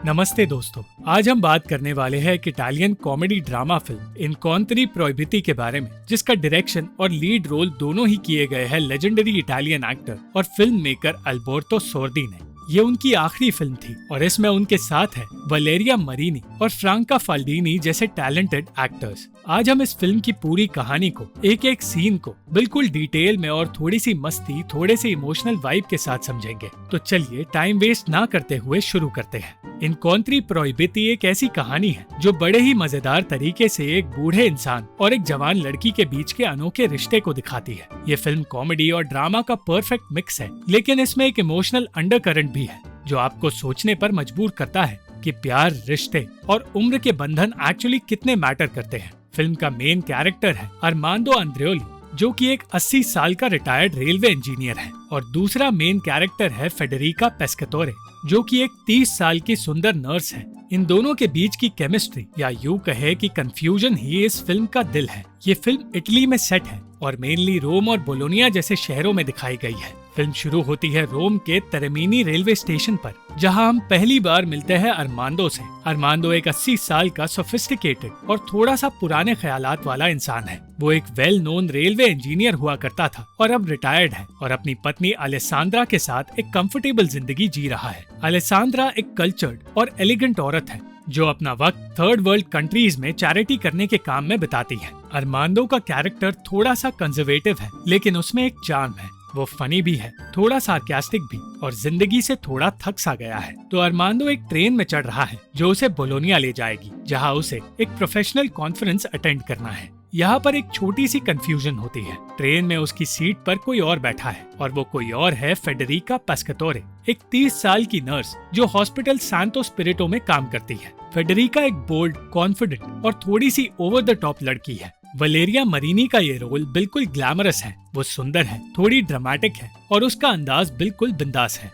नमस्ते दोस्तों, आज हम बात करने वाले हैं एक इटालियन कॉमेडी ड्रामा फिल्म इनकॉन्त्री प्रोहिबिटी के बारे में, जिसका डायरेक्शन और लीड रोल दोनों ही किए गए हैं लेजेंडरी इटालियन एक्टर और फिल्म मेकर अल्बर्टो सोर्दी ने। ये उनकी आखिरी फिल्म थी और इसमें उनके साथ है वलेरिया मरीनी और फ्रांका फाल्डीनी जैसे टैलेंटेड एक्टर्स। आज हम इस फिल्म की पूरी कहानी को, एक एक सीन को बिल्कुल डिटेल में और थोड़ी सी मस्ती, थोड़े से इमोशनल वाइब के साथ समझेंगे। तो चलिए टाइम वेस्ट ना करते हुए शुरू करते हैं। इनकॉन्त्री प्रोहिबिटी एक ऐसी कहानी है जो बड़े ही मजेदार तरीके से एक बूढ़े इंसान और एक जवान लड़की के बीच के अनोखे रिश्ते को दिखाती है। ये फिल्म कॉमेडी और ड्रामा का परफेक्ट मिक्स है, लेकिन इसमें एक इमोशनल अंडरकरंट भी है जो आपको सोचने पर मजबूर करता है कि प्यार, रिश्ते और उम्र के बंधन एक्चुअली कितने मैटर करते हैं। फिल्म का मेन कैरेक्टर है अरमांडो अंद्रेओली, जो कि एक 80 साल का रिटायर्ड रेलवे इंजीनियर है, और दूसरा मेन कैरेक्टर है फेडेरिका पेस्काटोरे, जो कि एक 30 साल की सुंदर नर्स है। इन दोनों के बीच की केमिस्ट्री, या यूं कहे कि कंफ्यूजन ही इस फिल्म का दिल है। ये फिल्म इटली में सेट है और मेनली रोम और बोलोनिया जैसे शहरों में दिखाई गई है। फिल्म शुरू होती है रोम के तरमीनी रेलवे स्टेशन पर, जहां हम पहली बार मिलते हैं अरमांडो से। अरमांडो एक 80 साल का सोफिस्टिकेटेड और थोड़ा सा पुराने ख्यालात वाला इंसान है। वो एक वेल नोन रेलवे इंजीनियर हुआ करता था और अब रिटायर्ड है और अपनी पत्नी अलेसांद्रा के साथ एक कंफर्टेबल जिंदगी जी रहा है। अलेसांद्रा एक कल्चर्ड और एलिगेंट औरत है जो अपना वक्त थर्ड वर्ल्ड कंट्रीज में चैरिटी करने के काम में बिताती है। अरमांडो का कैरेक्टर थोड़ा सा कंजर्वेटिव है, लेकिन उसमें एक चार्म है। वो फनी भी है, थोड़ा सार्कास्टिक भी, और जिंदगी से थोड़ा थक सा गया है। तो अरमांडो एक ट्रेन में चढ़ रहा है जो उसे बोलोनिया ले जाएगी, जहां उसे एक प्रोफेशनल कॉन्फ्रेंस अटेंड करना है। यहाँ पर एक छोटी सी कंफ्यूजन होती है। ट्रेन में उसकी सीट पर कोई और बैठा है और वो कोई और है फेडेरिका पेस्काटोरे, एक 30 साल की नर्स जो हॉस्पिटल सांतो स्पिरिटो में काम करती है। फेडेरिका एक बोल्ड, कॉन्फिडेंट और थोड़ी सी ओवर द टॉप लड़की है। वलेरिया मरीनी का ये रोल बिल्कुल ग्लैमरस है। वो सुंदर है, थोड़ी ड्रामेटिक है और उसका अंदाज बिल्कुल बिंदास है।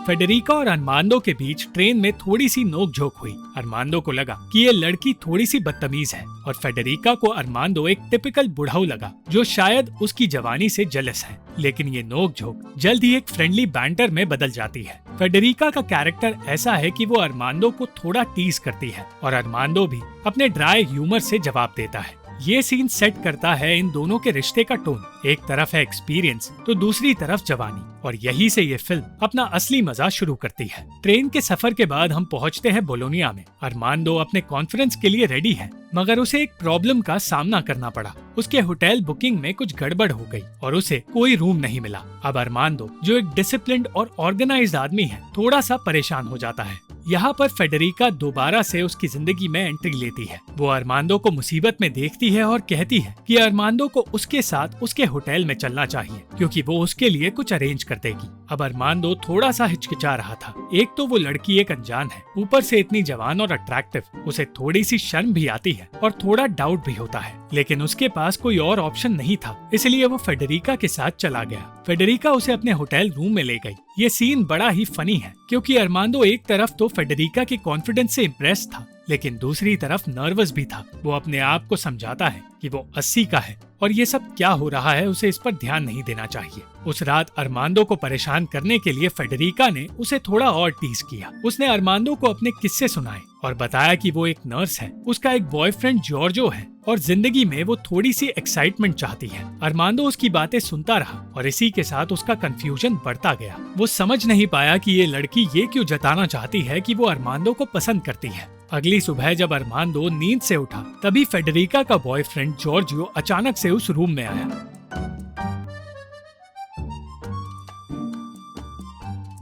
फेडेरिका और अरमांडो के बीच ट्रेन में थोड़ी सी नोक-झोंक हुई। अरमांडो को लगा कि ये लड़की थोड़ी सी बदतमीज है और फेडेरिका को अरमांडो एक टिपिकल बुढ़ाऊ लगा जो शायद उसकी जवानी से जेलस है। लेकिन ये नोक-झोंक जल्द ही एक फ्रेंडली बैंटर में बदल जाती है। फेडेरिका का कैरेक्टर ऐसा है कि वो अरमांडो को थोड़ा टीज करती है और अरमांडो भी अपने ड्राई ह्यूमर से जवाब देता है। ये सीन सेट करता है इन दोनों के रिश्ते का टोन। एक तरफ है एक्सपीरियंस तो दूसरी तरफ जवानी, और यही से ये फिल्म अपना असली मजा शुरू करती है। ट्रेन के सफर के बाद हम पहुंचते हैं बोलोनिया में। अरमांडो अपने कॉन्फ्रेंस के लिए रेडी है, मगर उसे एक प्रॉब्लम का सामना करना पड़ा। उसके होटल बुकिंग में कुछ गड़बड़ हो गई और उसे कोई रूम नहीं मिला। अब अरमांडो, जो एक डिसिप्लिन्ड और ऑर्गेनाइज्ड आदमी है, थोड़ा सा परेशान हो जाता है। यहाँ पर फेडेरिका दोबारा से उसकी जिंदगी में एंट्री लेती है। वो अरमांडो को मुसीबत में देखती है और कहती है कि अरमांडो को उसके साथ उसके होटल में चलना चाहिए, क्योंकि वो उसके लिए कुछ अरेंज कर देगी। अब अरमांडो थोड़ा सा हिचकिचा रहा था। एक तो वो लड़की एक अनजान है, ऊपर से इतनी जवान और अट्रैक्टिव। उसे थोड़ी सी शर्म भी आती है और थोड़ा डाउट भी होता है, लेकिन उसके पास कोई और ऑप्शन नहीं था, इसलिए वो फेडेरिका के साथ चला गया। फेडेरिका उसे अपने होटल रूम में ले गई। ये सीन बड़ा ही फनी है, क्योंकि अरमांडो एक तरफ तो फेडेरिका के कॉन्फिडेंस से इम्प्रेस था, लेकिन दूसरी तरफ नर्वस भी था। वो अपने आप को समझाता है कि वो 80 का है और ये सब क्या हो रहा है उसे इस पर ध्यान नहीं देना चाहिए। उस रात अरमांडो को परेशान करने के लिए फेडेरिका ने उसे थोड़ा और टीज किया। उसने अरमांडो को अपने किस्से सुनाए और बताया कि वो एक नर्स है, उसका एक बॉयफ्रेंड जॉर्जो है और जिंदगी में वो थोड़ी सी एक्साइटमेंट चाहती है। अरमांडो उसकी बातें सुनता रहा और इसी के साथ उसका कंफ्यूजन बढ़ता गया। वो समझ नहीं पाया कि ये लड़की ये क्यों जताना चाहती है कि वो अरमांडो को पसंद करती है। अगली सुबह जब अरमांडो नींद से उठा, तभी फेडेरिका का बॉयफ्रेंड जॉर्जियो अचानक से उस रूम में आया।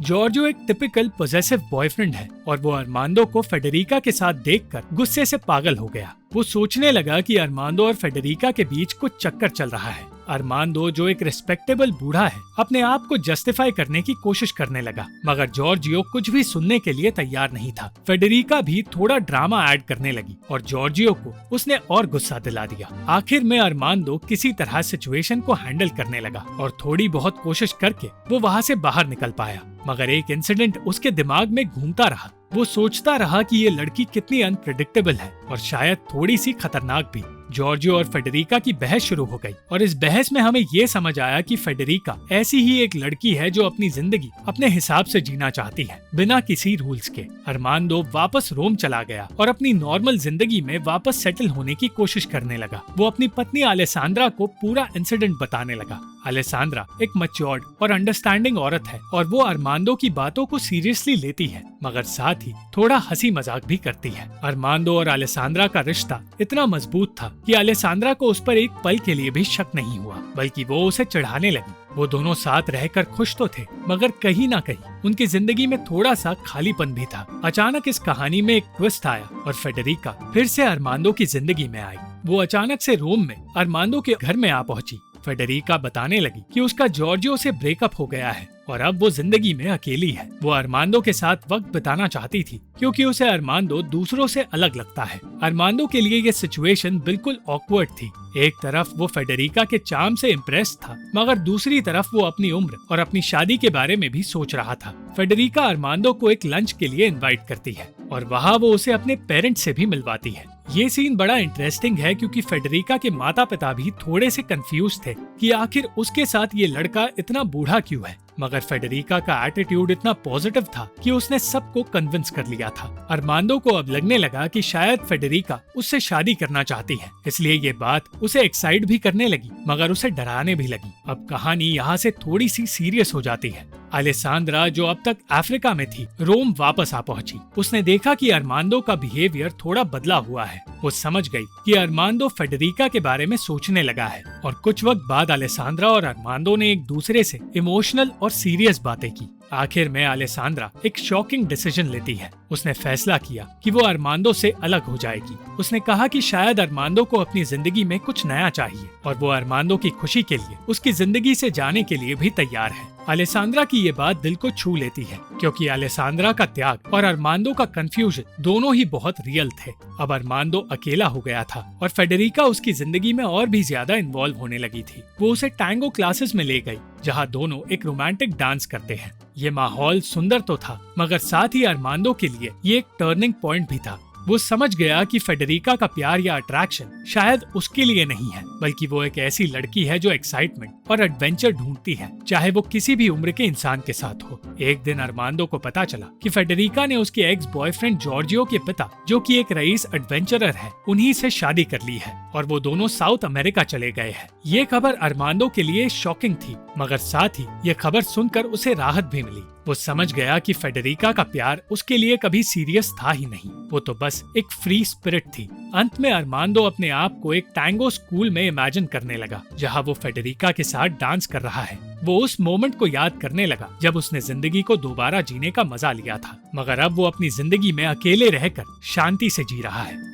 जॉर्जियो एक टिपिकल पोजेसिव बॉयफ्रेंड है और वो अरमांडो को फेडेरिका के साथ देखकर गुस्से से पागल हो गया। वो सोचने लगा कि अरमांडो और फेडेरिका के बीच कुछ चक्कर चल रहा है। अरमांडो, जो एक रिस्पेक्टेबल बूढ़ा है, अपने आप को जस्टिफाई करने की कोशिश करने लगा, मगर जॉर्जियो कुछ भी सुनने के लिए तैयार नहीं था। फेडेरिका भी थोड़ा ड्रामा ऐड करने लगी और जॉर्जियो को उसने और गुस्सा दिला दिया। आखिर में अरमांडो किसी तरह सिचुएशन को हैंडल करने लगा और थोड़ी बहुत कोशिश करके वो वहाँ से बाहर निकल पाया, मगर एक इंसिडेंट उसके दिमाग में घूमता रहा। वो सोचता रहा कि ये लड़की कितनी अनप्रेडिक्टेबल है और शायद थोड़ी सी खतरनाक भी। जॉर्जियो और फेडेरिका की बहस शुरू हो गई और इस बहस में हमें ये समझ आया कि फेडेरिका ऐसी ही एक लड़की है जो अपनी जिंदगी अपने हिसाब से जीना चाहती है, बिना किसी रूल्स के। अरमांडो वापस रोम चला गया और अपनी नॉर्मल जिंदगी में वापस सेटल होने की कोशिश करने लगा। वो अपनी पत्नी अलेसांद्रा को पूरा इंसिडेंट बताने लगा। अलेसांद्रा एक मैच्योर्ड और अंडरस्टैंडिंग औरत है और वो अरमांडो की बातों को सीरियसली लेती है, मगर साथ ही थोड़ा हंसी मजाक भी करती है। अरमांडो और अलेसांद्रा का रिश्ता इतना मजबूत था कि अलेसांद्रा को उस पर एक पल के लिए भी शक नहीं हुआ, बल्कि वो उसे चढ़ाने लगी। वो दोनों साथ रहकर खुश तो थे, मगर कहीं ना कहीं उनकी जिंदगी में थोड़ा सा खालीपन भी था। अचानक इस कहानी में एक ट्विस्ट आया और फेडेरिका फिर से अरमांडो की जिंदगी में आई। वो अचानक से रोम में अरमांडो के घर में आ पहुंची। फेडेरिका बताने लगी कि उसका जॉर्जियो से ब्रेकअप हो गया है और अब वो जिंदगी में अकेली है। वो अरमांडो के साथ वक्त बिताना चाहती थी क्योंकि उसे अरमांडो दूसरों से अलग लगता है। अरमांडो के लिए ये सिचुएशन बिल्कुल ऑकवर्ड थी। एक तरफ वो फेडेरिका के चार्म से इम्प्रेस था, मगर दूसरी तरफ वो अपनी उम्र और अपनी शादी के बारे में भी सोच रहा था। फेडेरिका अरमांडो को एक लंच के लिए इनवाइट करती है और वहाँ वो उसे अपने पेरेंट्स से भी मिलवाती है। ये सीन बड़ा इंटरेस्टिंग है क्योंकि फेडेरिका के माता पिता भी थोड़े से कंफ्यूज थे कि आखिर उसके साथ ये लड़का इतना बूढ़ा क्यों है, मगर फेडेरिका का एटीट्यूड इतना पॉजिटिव था कि उसने सबको कन्विंस कर लिया था। अरमांडो को अब लगने लगा कि शायद फेडेरिका उससे शादी करना चाहती है, इसलिए ये बात उसे एक्साइट भी करने लगी मगर उसे डराने भी लगी। अब कहानी यहाँ से थोड़ी सी सीरियस हो जाती है। अलेसांद्रा, जो अब तक अफ्रीका में थी, रोम वापस आ पहुंची। उसने देखा कि अरमांडो का बिहेवियर थोड़ा बदला हुआ है। वो समझ गई कि अरमांडो फेडेरिका के बारे में सोचने लगा है और कुछ वक्त बाद अलेसांद्रा और अरमांडो ने एक दूसरे से इमोशनल और सीरियस बातें की। आखिर में अलेसांद्रा एक शॉकिंग डिसीजन लेती है। उसने फैसला किया कि वो अरमांडो से अलग हो जाएगी। उसने कहा कि शायद अरमांडो को अपनी जिंदगी में कुछ नया चाहिए और वो अरमांडो की खुशी के लिए उसकी जिंदगी से जाने के लिए भी तैयार है। अलेसांद्रा की ये बात दिल को छू लेती है क्योंकि अलेसांद्रा का त्याग और अरमांडो का कंफ्यूजन दोनों ही बहुत रियल थे। अब अरमांडो अकेला हो गया था और फेडेरिका उसकी जिंदगी में और भी ज्यादा इन्वॉल्व होने लगी थी। वो उसे टैंगो क्लासेस में ले गई जहाँ दोनों एक रोमांटिक डांस करते हैं। ये माहौल सुंदर तो था, मगर साथ ही अरमांडो के लिए ये एक टर्निंग पॉइंट भी था। वो समझ गया कि फेडेरिका का प्यार या अट्रैक्शन शायद उसके लिए नहीं है, बल्कि वो एक ऐसी लड़की है जो एक्साइटमेंट और एडवेंचर ढूंढती है, चाहे वो किसी भी उम्र के इंसान के साथ हो। एक दिन अरमांडो को पता चला कि फेडेरिका ने उसके एक्स बॉयफ्रेंड जॉर्जियो के पिता, जो कि एक रईस एडवेंचरर है, उन्हीं से शादी कर ली है और वो दोनों साउथ अमेरिका चले गए हैं। ये खबर अरमांडो के लिए शॉकिंग थी, मगर साथ ही ये खबर सुनकर उसे राहत भी मिली। वो समझ गया कि फेडेरिका का प्यार उसके लिए कभी सीरियस था ही नहीं, वो तो बस एक फ्री स्पिरिट थी। अंत में अरमांडो अपने आप को एक टैंगो स्कूल में इमेजिन करने लगा जहां वो फेडेरिका के साथ डांस कर रहा है। वो उस मोमेंट को याद करने लगा जब उसने जिंदगी को दोबारा जीने का मजा लिया था, मगर अब वो अपनी जिंदगी में अकेले रहकर शांति से जी रहा है।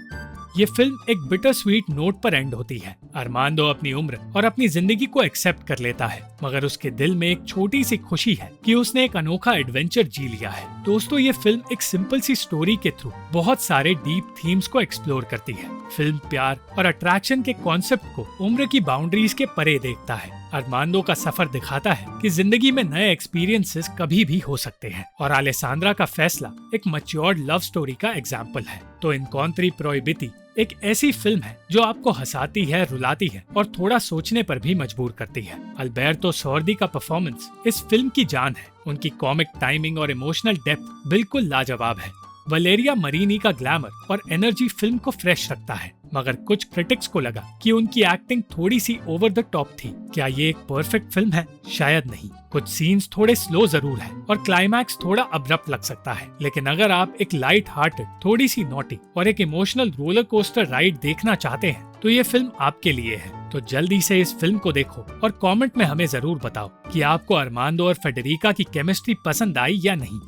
ये फिल्म एक बिटर स्वीट नोट पर एंड होती है। अरमांडो अपनी उम्र और अपनी जिंदगी को एक्सेप्ट कर लेता है, मगर उसके दिल में एक छोटी सी खुशी है कि उसने एक अनोखा एडवेंचर जी लिया है। दोस्तों, ये फिल्म एक सिंपल सी स्टोरी के थ्रू बहुत सारे डीप थीम्स को एक्सप्लोर करती है। फिल्म प्यार और अट्रैक्शन के कॉन्सेप्ट को उम्र की बाउंड्रीज के परे देखता है। अरमांडो का सफर दिखाता है कि जिंदगी में नए एक्सपीरियंसेस कभी भी हो सकते हैं और अलेसांद्रा का फैसला एक मैच्योर्ड लव स्टोरी का एग्जाम्पल है। तो इनकॉन्त्री प्रोहिबिटी एक ऐसी फिल्म है जो आपको हंसाती है, रुलाती है और थोड़ा सोचने पर भी मजबूर करती है। अल्बर्टो सॉर्दी का परफॉर्मेंस इस फिल्म की जान है। उनकी कॉमिक टाइमिंग और इमोशनल डेप्थ बिल्कुल लाजवाब है। वलेरिया मरीनी का ग्लैमर और एनर्जी फिल्म को फ्रेश रखता है, मगर कुछ क्रिटिक्स को लगा कि उनकी एक्टिंग थोड़ी सी ओवर द टॉप थी। क्या ये एक परफेक्ट फिल्म है? शायद नहीं। कुछ सीन्स थोड़े स्लो जरूर है और क्लाइमैक्स थोड़ा अब्रप्ट लग सकता है, लेकिन अगर आप एक लाइट हार्टेड, थोड़ी सी नॉटी और एक इमोशनल रोलर कोस्टर राइड देखना चाहते हैं तो ये फिल्म आपके लिए है। तो जल्दी से इस फिल्म को देखो और कमेंट में हमें जरूर बताओ कि आपको अरमांडो और फेडेरिका की केमिस्ट्री पसंद आई या नहीं।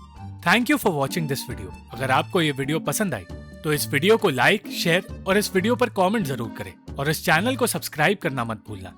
Thank you for watching this video. अगर आपको ये वीडियो पसंद आई तो इस वीडियो को लाइक, शेयर और इस वीडियो पर कमेंट जरूर करें और इस चैनल को सब्सक्राइब करना मत भूलना।